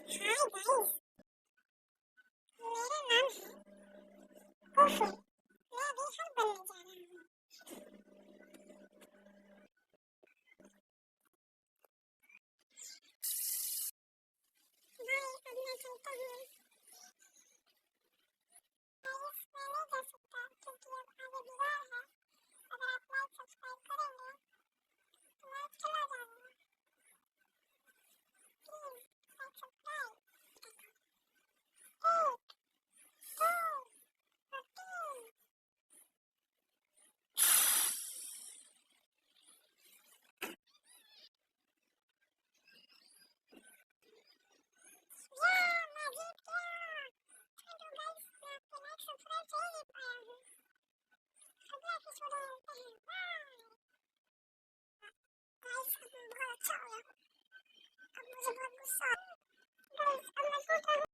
Hi guys, मेरा नाम है कुफी। मैं अभी हल बनने जा रहा हूँ। भाई अब मैं चलता हूँ। गाइस मैं नहीं जा सकता क्योंकि अब आगे दीवार है। अगर आप लाइक सब्सक्राइब करेंगे तो मैं चला जाऊंगा। Please like subscribe. 1 2 3 मैं जीत गया। चलो गाइस मैं आपके लाइक सब्सक्राइब चाहिए नहीं पाया हूँ। अगले एपिसोड में मिलते हैं। बाय। गाइस अब बहुत अच्छा हो गया। अब मुझे बहुत गुस्सा आ रहा है। गाइस अब मैं सोच रहा हूँ